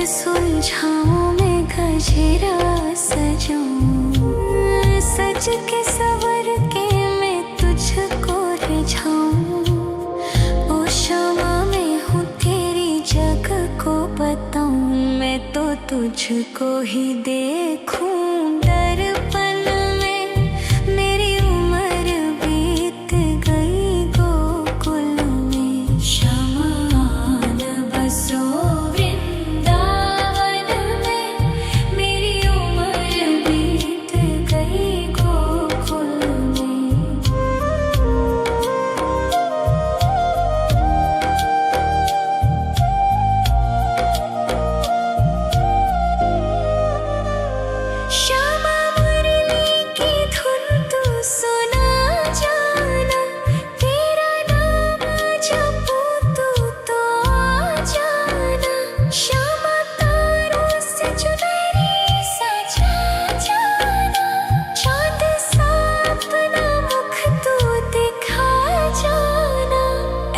सुलझाऊं मैं गजरा सजाऊं, सज के सवर के मैं तुझको रिझाऊं। ओ शमा मैं हूँ तेरी जग को बताऊं, मैं तो तुझको ही देखूं दर्पण में। मेरी उम्र बीत गई गोकुल में, शमान बसो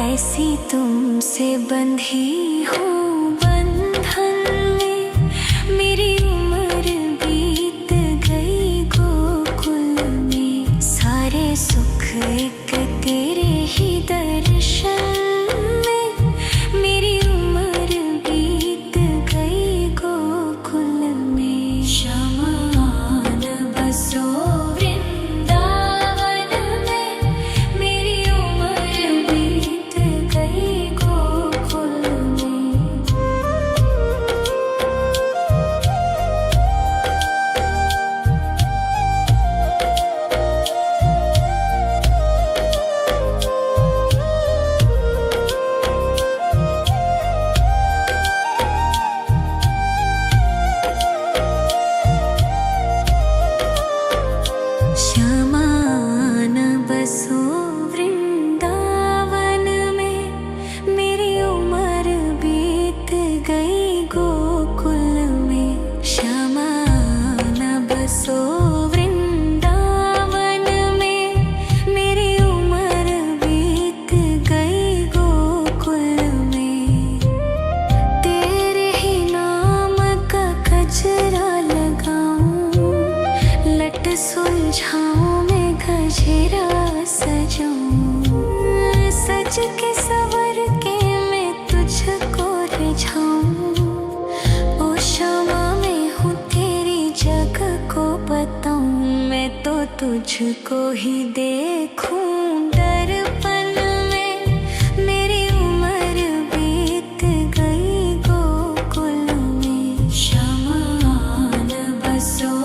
ऐसी तुमसे बंधी हूँ बंधन में, मेरी उम्र बीत गई गोकुल में। सारे सुख एक तेरे ही दर्शन में, मेरी उम्र बीत गई गोकुल में। शमान बसो सुलझाऊं मैं गजरा सजाऊं, सज के सवर के मैं तुझको रिझाऊं। ओ शमा मैं हूँ तेरी जग को बताऊं, मैं तो तुझको ही देखूं दर्पण में। मेरी उम्र बीत गई गोकुल में, शमान बसो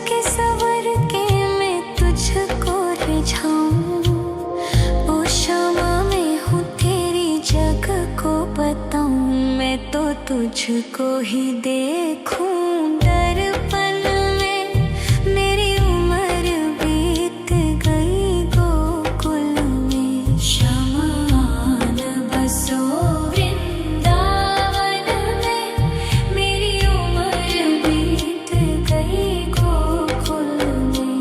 के सवर के मैं तुझको रिझाऊं। ओ क्षमा में हूँ तेरी जग को बताऊं, मैं तो तुझको ही देखूं दर्पण में। मेरी उम्र बीत गई गोकुल में, शमान बसो वृंदावन में। मेरी उम्र बीत गई गोकुल में।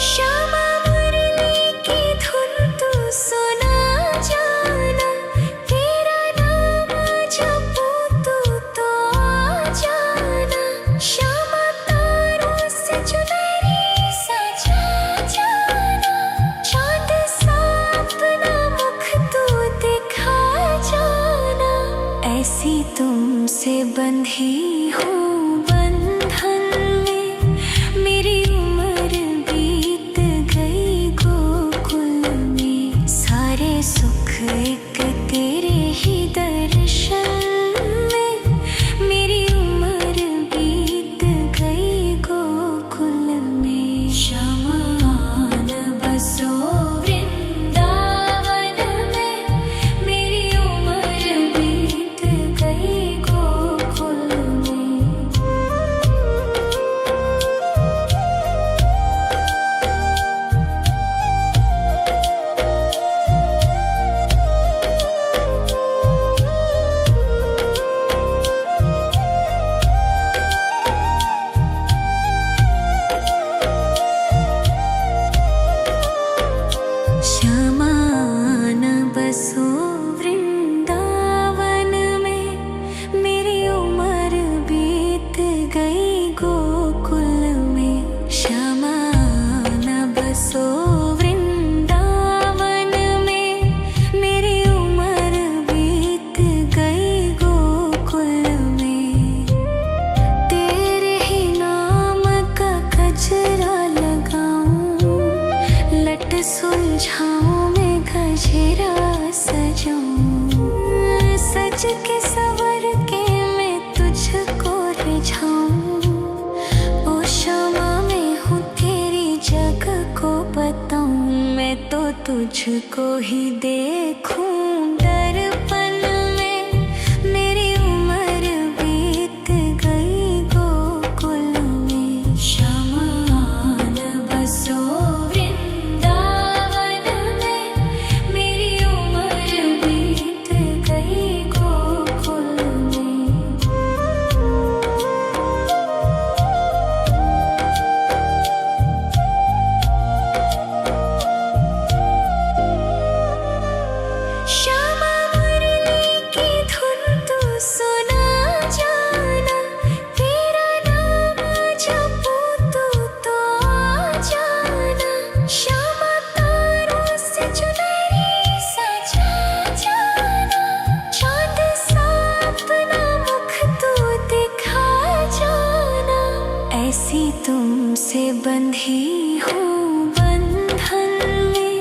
श्यामा मुरली की धुन तू सुना जाना, तेरा नाम जपूं तो आ जाना। श्यामा तारों से चुनरी सजा जाना, चांद सा अपना मुख तू दिखा जाना। ऐसी तुमसे बंधी हूँ बंधन में, मेरी उम्र बीत गई गोकुल में। सारे सुख एक तेरे ही दर्शन में, मेरी उम्र बीत गई गोकुल में। शमान बसो वृंदावन में, मेरी उम्र बीत गई गोकुल में। श्यामान बसो वृंदावन में, मेरी उम्र बीत गई गोकुल में। श्यामान बसो वृंदावन में, मेरी उम्र बीत गई गोकुल में। तेरे ही नाम का गजरा लगाऊं, लट सुलझाऊं मैं गजरा सजाऊं। सज के सवर के मैं तुझको रिझाऊं। ओ क्षमा में हूँ तेरी जग को बताऊं, मैं तो तुझको ही देखूं दर्पण में। मेरी उम्र बीत गई गोकुल में। शमान बसो वृंदावन में, मेरी उम्र बीत गई गोकुल में। श्यामा मुरली की धुन तू सुना जाना, तेरा नाम जपूं तो आ जाना। श्यामा तारों से चुनरी सजा जाना, चांद सा अपना मुख तू दिखा जाना। ऐसी तुमसे बंधी हूँ बंधन में,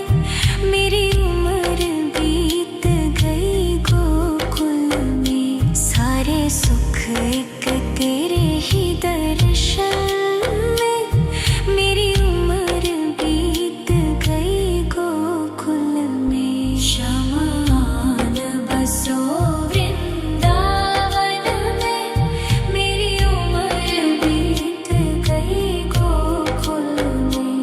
मेरी उम्र बीत गई गोकुल में। सारे सुख एक तेरे ही दर्शन में, मेरी उम्र बीत गई गोकुल में। शमान बसो वृंदावन में, मेरी उम्र बीत गई गोकुल में।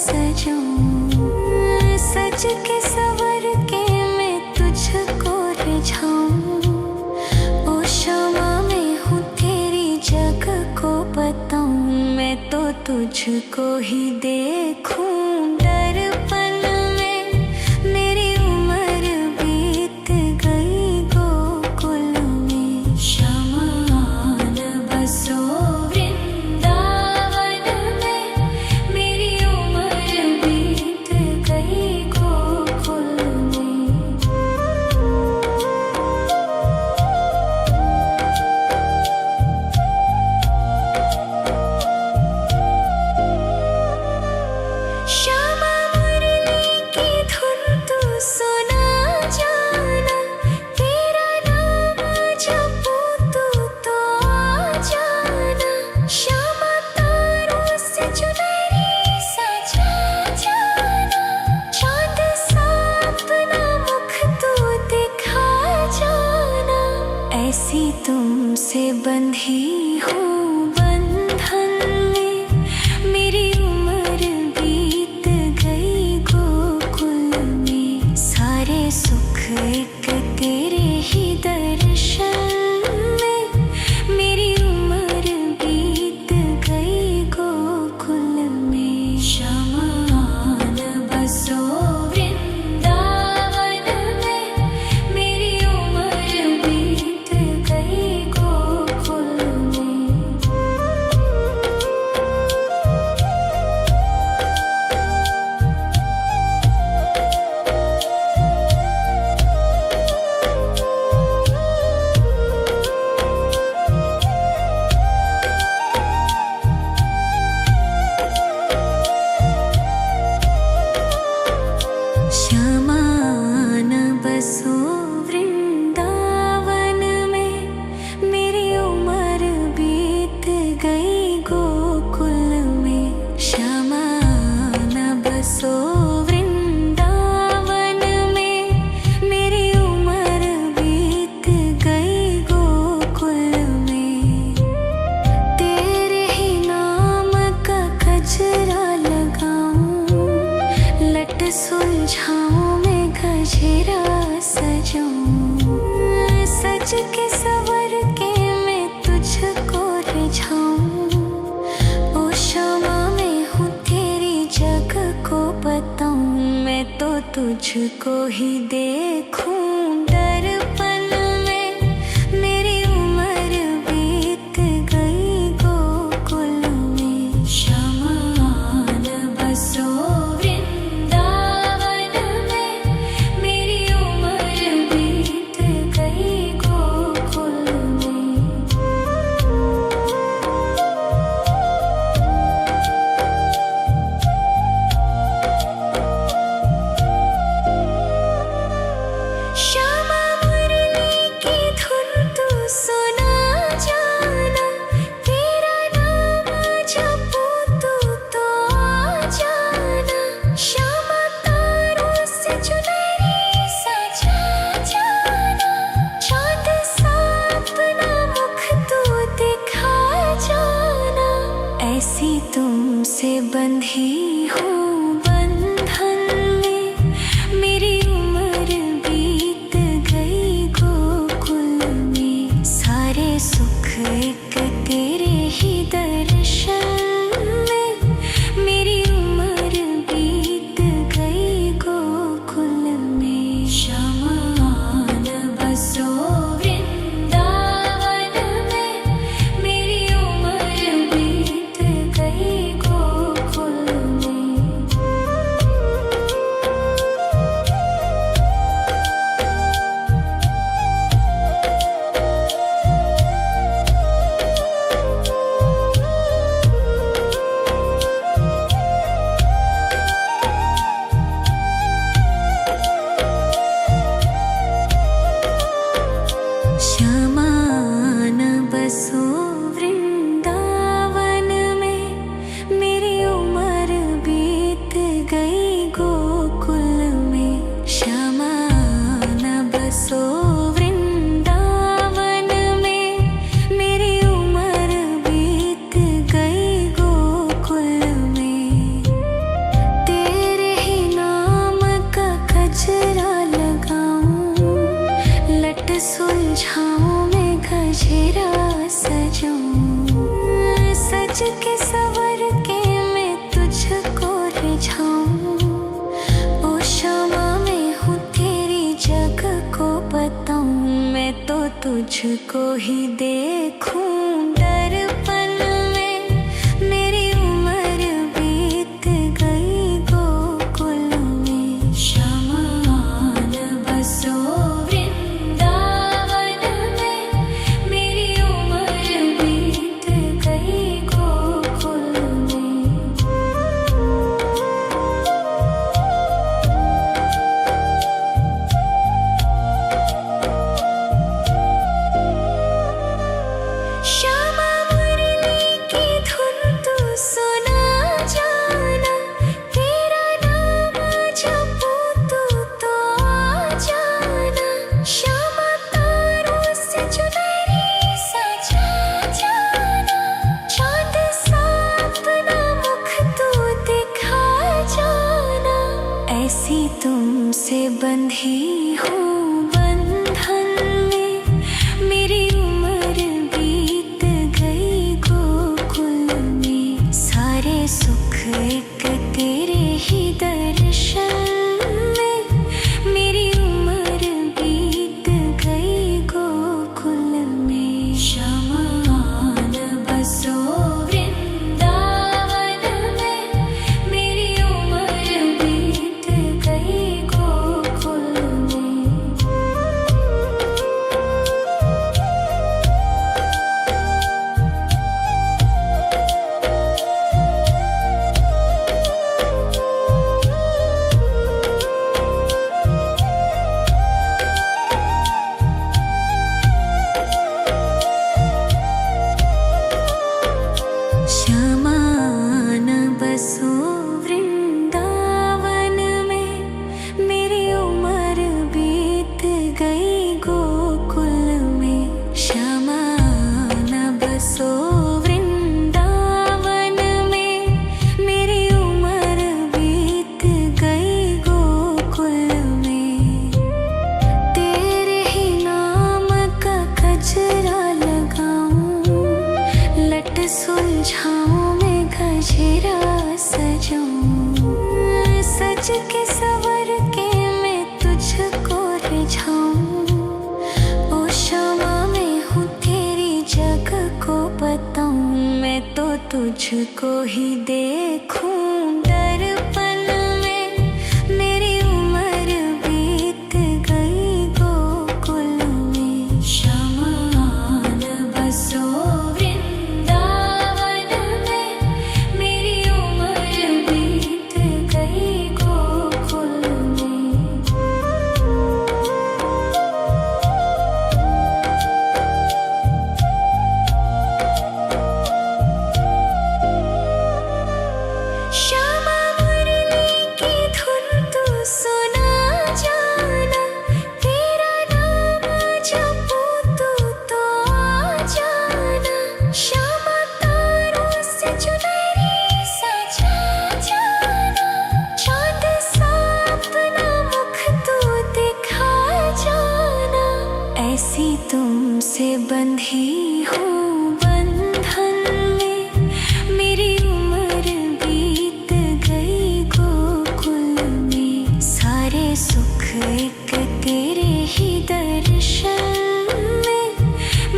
सजूं, सज के सवर के मैं तुझको रिझाऊं। ओ शमा मैं हूँ तेरी जग को बताऊं, मैं तो तुझको ही देखूं। दर्पण में मेरी उम्र बीत गई गोकुल में, शमान बसो वृंदावन में, मेरी उम्र बीत गई गोकुल में। श्यामा मुरली की धुन तू सुना जाना, तेरा नाम जपूं तो आ जाना। श्यामा तारों से चुनरी सजा जाना, चांद सा अपना मुख तू दिखा जाना। ऐसी तुमसे बंधी हूँ बंधन में, मेरी उम्र बीत गई गोकुल में। सारे सुख एक तेरे ही दर्शन में, मेरी उम्र बीत गई गोकुल में। शमान बसो वृंदावन में, मेरी उम्र बीत गई गोकुल में। शमान बसो वृंदावन में, मेरी उम्र बीत गई गोकुल में। शमान बसो वृंदावन में, मेरी उम्र बीत गई गोकुल में। तेरे ही नाम का गजरा लगाऊं, लट सुलझाऊं मैं गजरा सजाऊं। सज के सवर के मैं तुझको रिझाऊं। ओ शमा मैं हूँ तेरी जग को बताऊं, मैं तो तुझको ही देखूं। दर्पण में मेरी उम्र बीत गई गोकुल में। शमान बसो वृंदावन में, मेरी उम्र बीत गई गोकुल में। सुलझाऊं मैं गजरा सजाऊं, सज के सवर के मैं तुझको रिझाऊं। ओ शमा मैं हूँ तेरी जग को बताऊं, मैं तो तुझको ही देखूं दर्पण में। मेरी उम्र बीत गई गोकुल में, शमान बसो वृंदावन में। मेरी उम्र बीत गई गोकुल में। श्यामा मुरली की धुन तू सुना जाना, तेरा नाम जपूं तू तो आ जाना। श्यामा तारों से चुनरी सजा जाना, चाँद सा अपना मुख तू दिखा जाना। ऐसी तुमसे बंधी हूँ बंधन में, मेरी उम्र बीत गई गोकुल में। सारे सुख एक तेरे ही दर्शन में, मेरी उम्र बीत गई गोकुल में। शमान बसो वृंदावन में, मेरी उम्र बीत गई गोकुल में। शमान बसो वृंदावन में, मेरी उम्र बीत गई गोकुल में। शमान बसो वृंदावन में, मेरी उम्र बीत गई गोकुल में। तेरे ही नाम का गजरा लगाऊं, लट सुलझाऊं मैं गजरा सजाऊं। सज के सवर के मैं तुझको रिझाऊं। ओ शमा मैं हूँ तेरी जग को बताऊं, मैं तो तुझको ही देखूं दर्पण में। मेरी उम्र बीत गई गोकुल में। शमान बसो वृंदावन में, मेरी उम्र बीत गई गोकुल में। श्यामा मुरली की धुन तू सुना जाना, तेरा नाम जपूं तू तो आ जाना। श्यामा तारों से चुनरी सजा जाना, चाँद सा अपना मुख तू दिखा जाना। ऐसी तुमसे बंधी हूँ बंधन में, मेरी उम्र बीत गई गोकुल में। सारे सुख एक तेरे ही दर्शन में,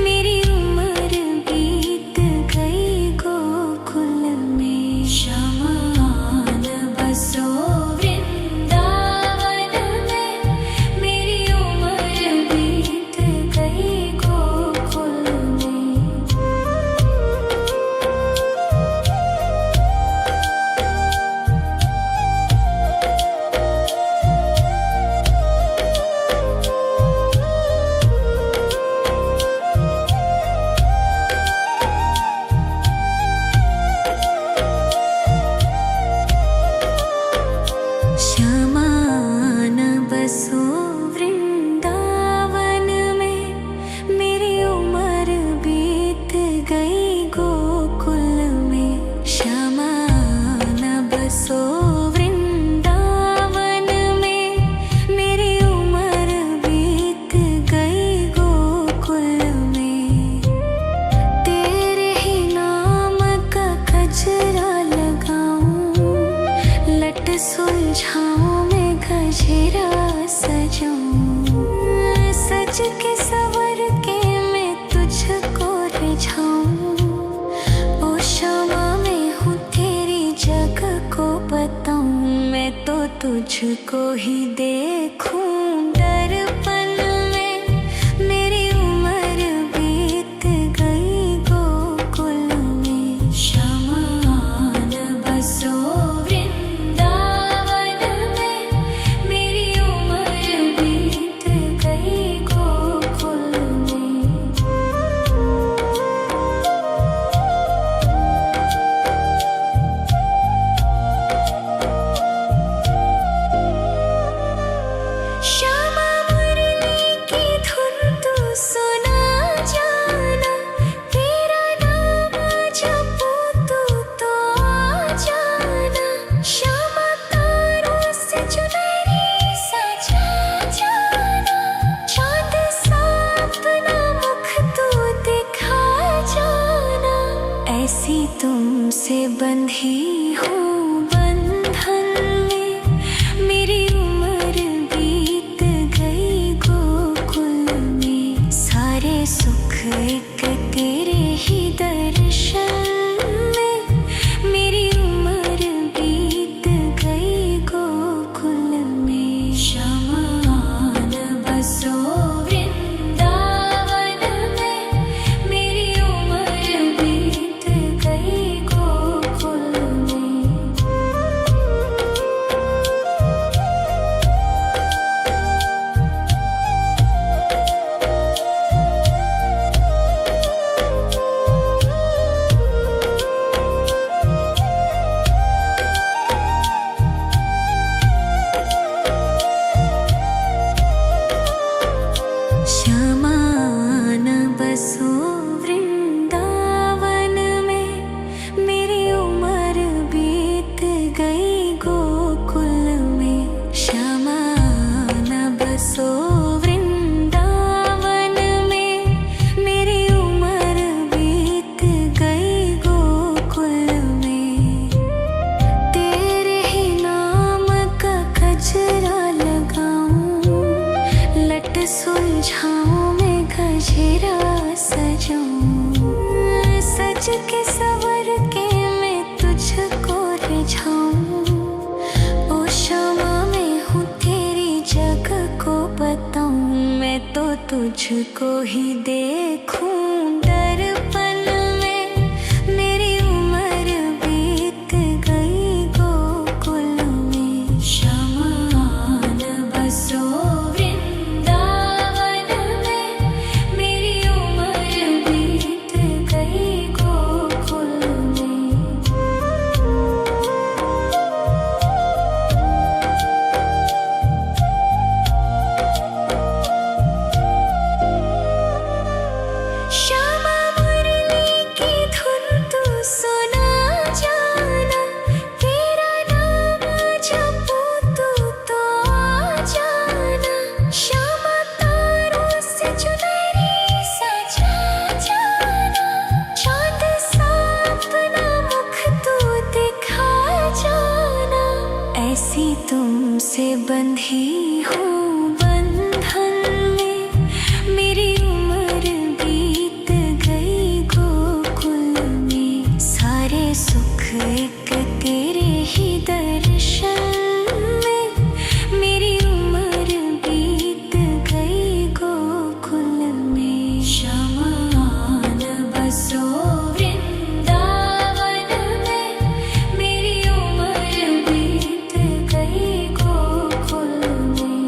मेरी उम्र बीत गई गोकुल में। शमान बसो वृंदावन में, मेरी उम्र बीत गई गोकुल में। लट सुलझाऊं मैं गजरा सजाऊं, सज के सवर के मैं तुझको रिझाऊं। ओ शामा मैं हूँ तेरी जग को बताऊं, मैं तो तुझको ही देखूं दर्पण में। मेरी उम्र बीत गई गोकुल में, श्यामा आन बसो वृंदावन में। मेरी उम्र बीत गई गोकुल में। श्यामा मुरली की धुन तू सुना जाना, तेरा नाम जपूं तो आ जाना। श्यामा तारों से चुनरी सजा जाना, चांद सा अपना मुख तू दिखा जाना। ऐसी तुमसे बंधी हूँ बंधन में, मेरी उम्र बीत गई गोकुल में। सारे सुख एक तेरे ही दर्शन में, मेरी उम्र बीत गई गोकुल में। श्यामा आन बसो वृंदावन में, मेरी उम्र बीत गई गोकुल में। श्यामा आन बसो वृंदावन में, मेरी उम्र बीत गई गोकुल में। श्यामा आन बसो वृंदावन में, मेरी उम्र बीत गई गोकुल में। तेरे ही नाम का गजरा लगाऊं, लट सुलझाऊं मैं गजरा सजाऊं, सज के सवर के मैं तुझको रिझाऊं। ओ शामा मैं हूँ तेरी जग को बताऊं, मैं तो तुझको ही देखूं दर्पण में। मेरी उम्र बीत गई गोकुल में, श्यामा आन बसो वृंदावन में। मेरी उम्र बीत गई गोकुल में। श्यामा मुरली की धुन तू सुना जाना, तेरा नाम जपूं तो आ जाना। श्यामा तारों से चुनरी सजा जाना, चांद सा अपना मुख तू दिखा जाना। ऐसी तुमसे बंधी हूँ बंधन में, मेरी उम्र बीत गई गोकुल में। सारे सुख एक तेरे ही दर्शन में, मेरी उम्र बीत गई गोकुल में। श्यामा आन बसो वृंदावन में, मेरी उम्र बीत गई गोकुल में।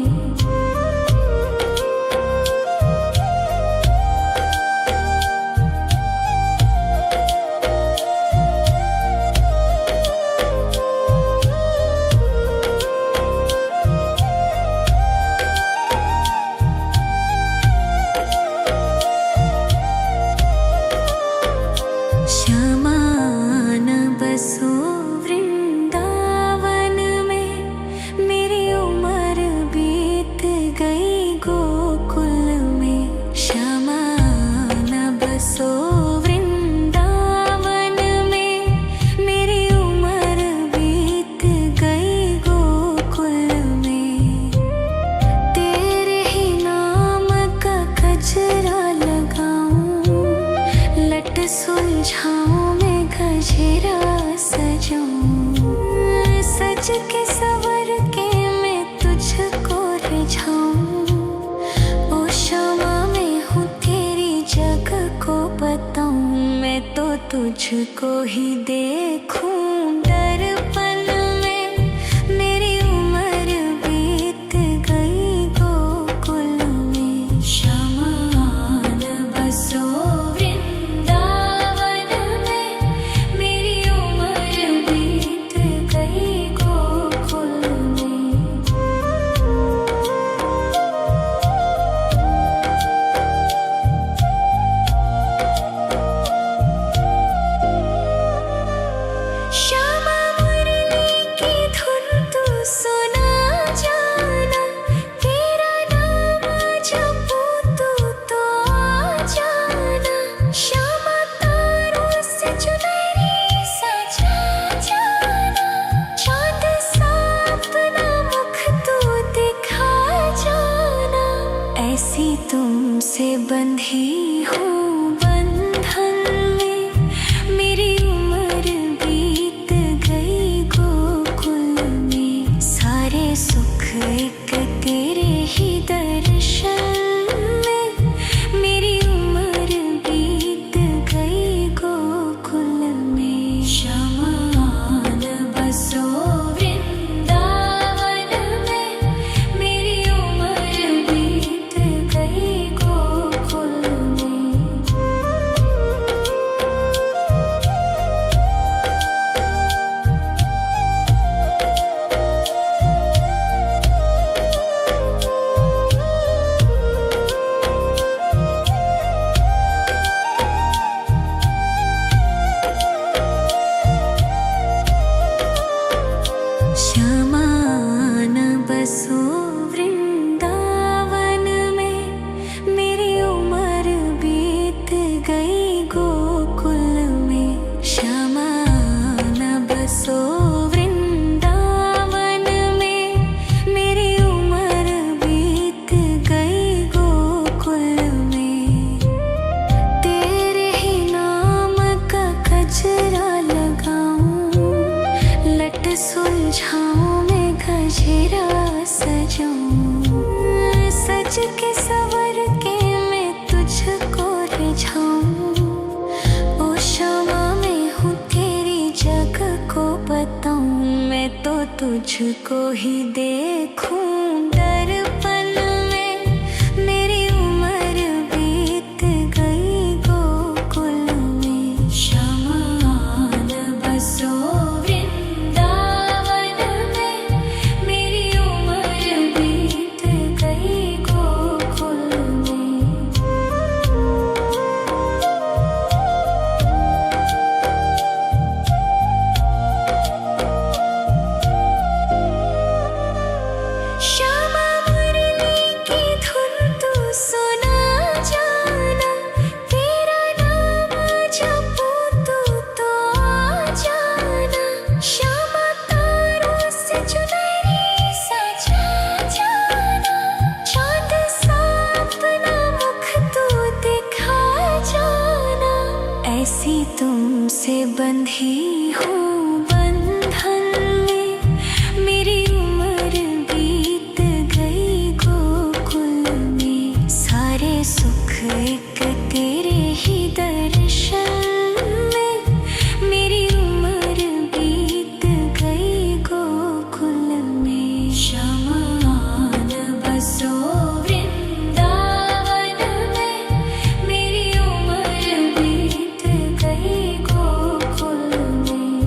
तुझको ही देखूं दर्पण में। मेरी उम्र बीत गई गोकुल में। शमान बसो वृंदावन में। मेरी उम्र बीत गई गोकुल में। श्यामा मुरली की धुन तू सुना जाना। तेरा नाम जपूं तो आ जाना। श्यामा तारों से चुनरी सजा जाना। चांद सा अपना मुख तू दिखा जाना। ऐसी तुमसे बंधी हूँ बंधन में। मेरी उम्र बीत गई गोकुल में। सारे सुख एक तेरे ही दर्शन में। मेरी उम्र बीत गई गोकुल में। शमान बसो वृंदावन में। मेरी उम्र बीत गई गोकुल में। श्यामान बसो वृंदावन में। मेरी उम्र बीत गई गोकुल में। श्यामान बसो वृंदावन में। मेरी उम्र बीत गई गोकुल में। तेरे ही नाम का गजरा लगाऊं। लट सुलझाऊं मैं गजरा सजाऊं। सज के सवर के मैं तुझको रिझाऊं। ओ श्यामा मैं हूँ तेरी जग को बताऊं। मैं तो तुझको ही देखूं दर्पण में। मेरी उम्र बीत गई गोकुल में। शमान बसो वृंदावन में। मेरी उम्र बीत गई गोकुल में। श्यामा मुरली की धुन तू सुना जाना। तेरा नाम जपूं तो आ जाना। श्यामा तारों से चुनरी सजा जाना। चांद सा अपना मुख तू दिखा जाना। ऐसी तुमसे बंधी हूँ बंधन में। मेरी उम्र बीत गई गोकुल में। सारे सुख एक तेरे ही दर्शन में। मेरी उम्र बीत गई गोकुल में। शमान बसो वृंदावन में। मेरी उम्र बीत गई गोकुल में।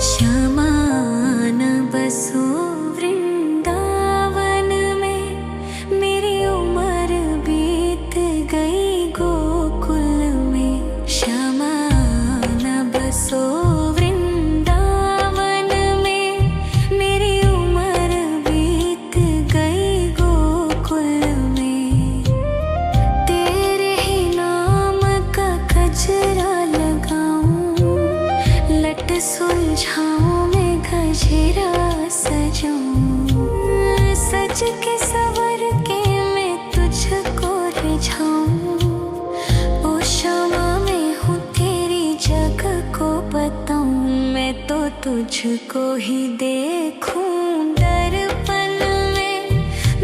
श्यामान बसो वृंदावन में। मेरी उम्र बीत गई गोकुल में। श्यामान बसो वृंदावन में। मेरी उम्र बीत गई गोकुल में। तेरे ही नाम का गजरा लगाऊं। लट सुलझाऊं मैं गजरा सजाऊं। सज के सवर के तुझको ही देखूं दर्पण में।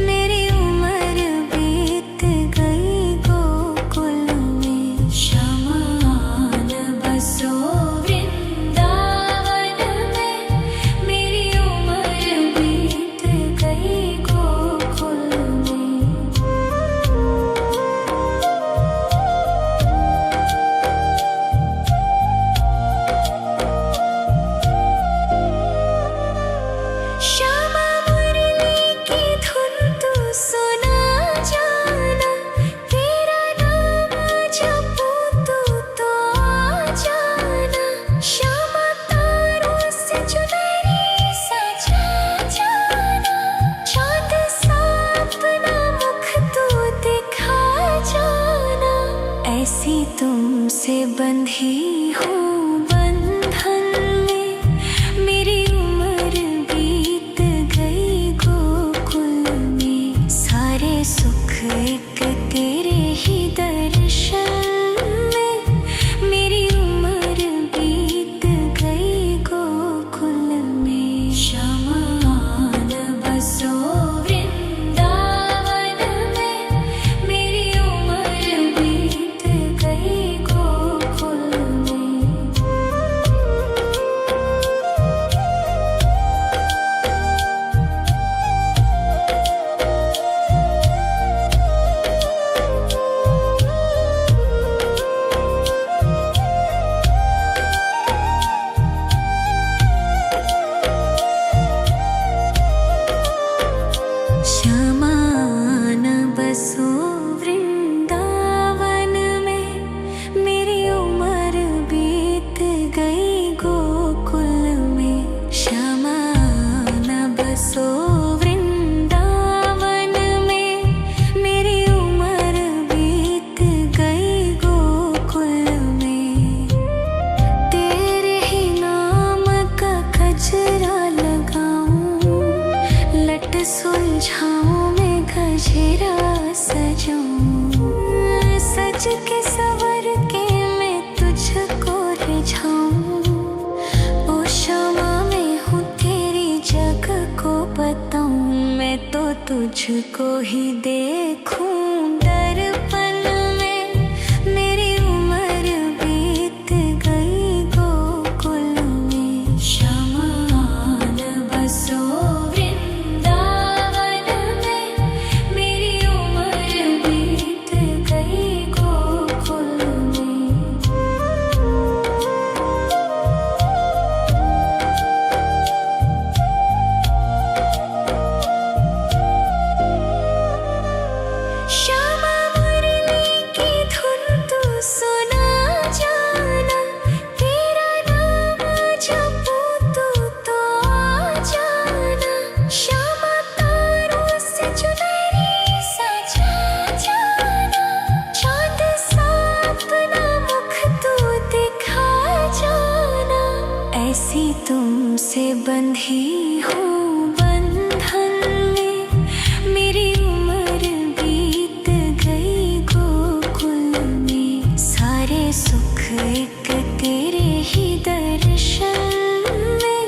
मेरी उम्र बीत गई गोकुल में, शमान बसो वृंदावन में। मेरी उम्र बीत गई गोकुल में। श्यामा मुरली की धुन तू सुना जाना, तेरा नाम जपूं तू तो आ जाना। श्यामा तारों से चुनरी सजा जाना, चाँद सा अपना मुख तू दिखा जाना। ऐसी तुमसे बंधी हूँ बंधन में, मेरी उम्र बीत गई गोकुल में। सारे सुख एक तेरे ही दर्शन में, मेरी उम्र बीत गई गोकुल में। शमान बसो वृंदावन में, मेरी उम्र बीत गई गोकुल में। शमान बसो वृंदावन में, मेरी उम्र बीत गई गोकुल में। शमान बसो वृंदावन में, मेरी उम्र बीत गई गोकुल में। तेरे ही नाम का गजरा लगाऊं, लट सुलझाऊं मैं गजरा सजाऊं। सज के सवर के मैं तुझको रिझाऊं। ओ क्षमा मैं हूँ तेरी जग को बताऊं। मैं तो तुझको ही देखूं दर्पण में, मेरी उम्र बीत गई गोकुल में। शमान बसो वृंदावन में, मेरी उम्र बीत गई गोकुल में। श्यामा मुरली की धुन तू सुना जाना, तेरा नाम जपूं तू तो आ जाना। श्यामा तारों से चुनरी सजा जाना, चाँद सा अपना मुख तू दिखा जाना। ऐसी तुमसे बंधी हूँ बंधन में, मेरी उम्र बीत गई गोकुल में। सारे सुख एक तेरे ही दर्शन में,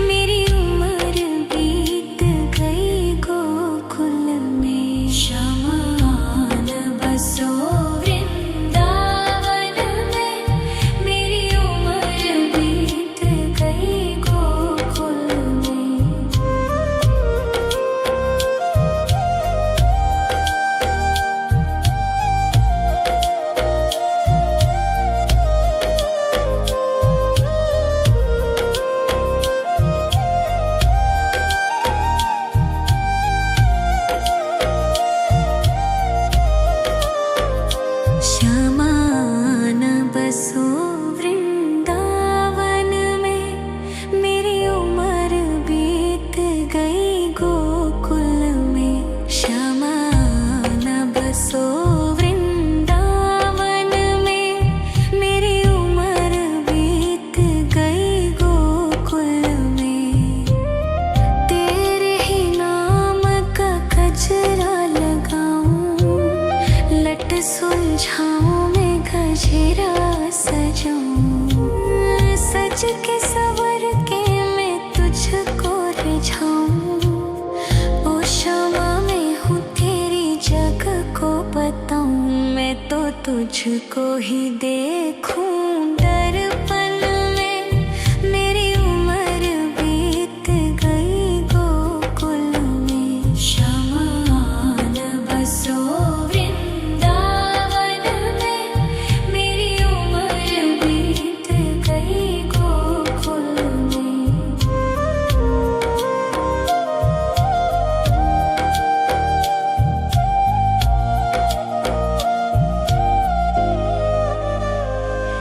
मेरी उम्र बीत गई गोकुल में। शमान बसो वृंदावन में, मेरी उम्र बीत गई गोकुल में। शमान बसो वृंदावन में, मेरी उम्र बीत गई गोकुल में। शमान बसो वृंदावन में, मेरी उम्र बीत गई गोकुल में। तेरे ही नाम का गजरा लगाऊं, लट सुलझाऊं मैं गजरा सजाऊं। सज के सवर के तुझको ही देखूं दर्पण में। मेरी उम्र बीत गई गोकुल में। शमान बसो वृंदावन में। मेरी उम्र बीत गई गोकुल में।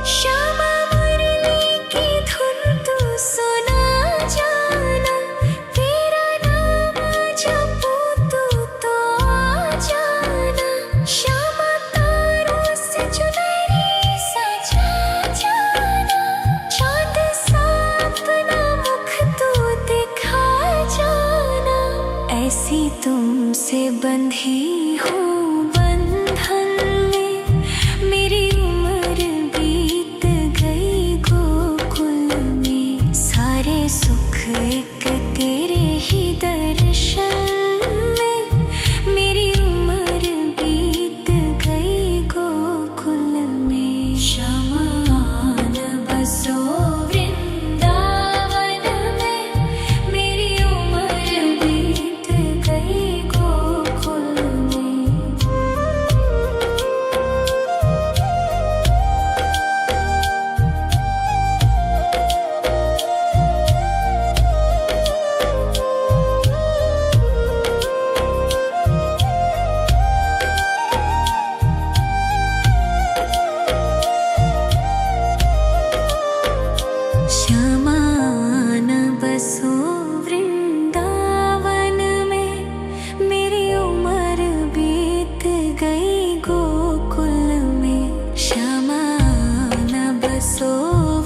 श्यामा मुरली की धुन तू सुना जाना। तेरा नाम जपूं तो आ जाना। श्यामा तारों से चुनरी सजा जाना। चांद सा अपना मुख तू दिखा जाना। ऐसी तुमसे बंधी हूँ बंधन में। मेरी उम्र बीत गई गोकुल में। सारे सुख एक तेरे ही दर्शन में। मेरी उम्र बीत गई गोकुल में। शमान बसो वृंदावन में। मेरी उम्र बीत गई गोकुल में। श्यामान बसो वृंदावन में। मेरी उम्र बीत गई गोकुल में। श्यामान बसो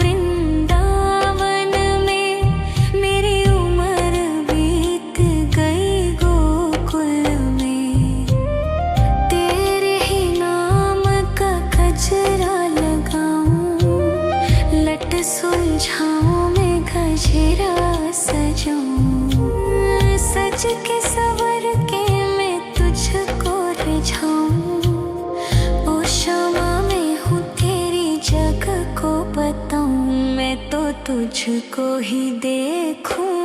वृंदावन में। मेरी उम्र बीत गई गोकुल में। तेरे ही नाम का गजरा लगाऊं। लट सुलझाऊं मैं गजरा सजाऊं। सज के सवर के मैं तुझको रिझाऊं। ओ श्यामा मैं हूँ तेरी जग को बताऊं। मैं तो तुझको ही देखूं